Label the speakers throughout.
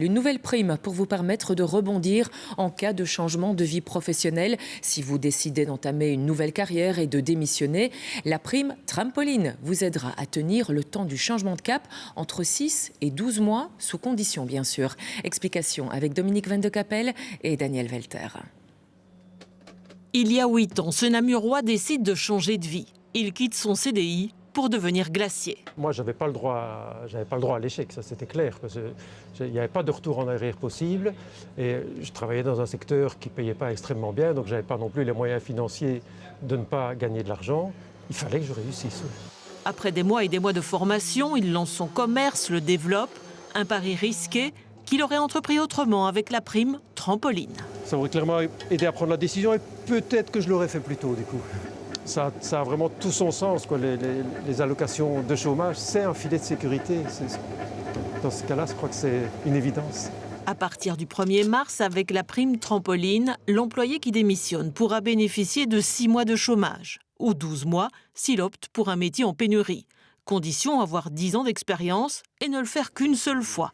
Speaker 1: Une nouvelle prime pour vous permettre de rebondir en cas de changement de vie professionnelle. Si vous décidez d'entamer une nouvelle carrière et de démissionner, la prime trampoline vous aidera à tenir le temps du changement de cap entre 6 et 12 mois, sous condition bien sûr. Explication avec Dominique Van de Capelle et Daniel Welter.
Speaker 2: Il y a 8 ans, ce Namurois décide de changer de vie. Il quitte son CDI pour devenir glacier.
Speaker 3: Moi, j'avais pas le droit à l'échec, ça c'était clair. Parce que il n'y avait pas de retour en arrière possible. Et je travaillais dans un secteur qui ne payait pas extrêmement bien, donc je n'avais pas non plus les moyens financiers de ne pas gagner de l'argent. Il fallait que je réussisse.
Speaker 2: Après des mois et des mois de formation, il lance son commerce, le développe. Un pari risqué qu'il aurait entrepris autrement avec la prime trampoline.
Speaker 3: Ça m'aurait clairement aidé à prendre la décision et peut-être que je l'aurais fait plus tôt du coup. Ça a vraiment tout son sens, quoi. Les allocations de chômage, c'est un filet de sécurité. Dans ce cas-là, je crois que c'est une évidence.
Speaker 2: À partir du 1er mars, avec la prime trampoline, l'employé qui démissionne pourra bénéficier de 6 mois de chômage ou 12 mois s'il opte pour un métier en pénurie. Condition, avoir 10 ans d'expérience et ne le faire qu'une seule fois.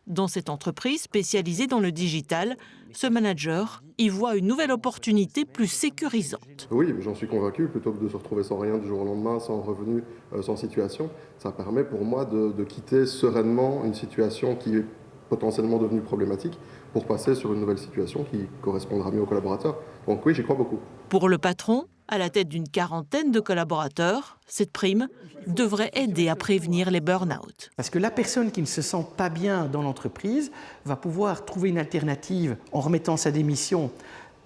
Speaker 2: Dans cette entreprise spécialisée dans le digital, ce manager y voit une nouvelle opportunité plus sécurisante.
Speaker 4: Oui, j'en suis convaincu, plutôt que de se retrouver sans rien du jour au lendemain, sans revenu, sans situation, ça permet pour moi de quitter sereinement une situation qui est potentiellement devenue problématique pour passer sur une nouvelle situation qui correspondra mieux aux collaborateurs. Donc oui, j'y crois beaucoup.
Speaker 2: Pour le patron, à la tête d'une quarantaine de collaborateurs, cette prime devrait aider à prévenir les burn-out.
Speaker 5: Parce que la personne qui ne se sent pas bien dans l'entreprise va pouvoir trouver une alternative en remettant sa démission,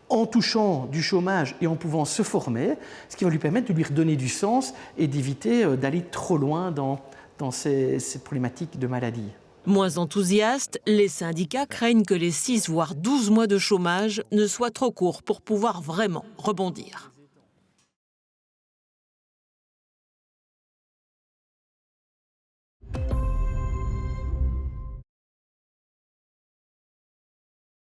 Speaker 5: en touchant du chômage et en pouvant se former, ce qui va lui permettre de lui redonner du sens et d'éviter d'aller trop loin dans ces problématiques de maladie.
Speaker 2: Moins enthousiastes, les syndicats craignent que les 6 voire 12 mois de chômage ne soient trop courts pour pouvoir vraiment rebondir.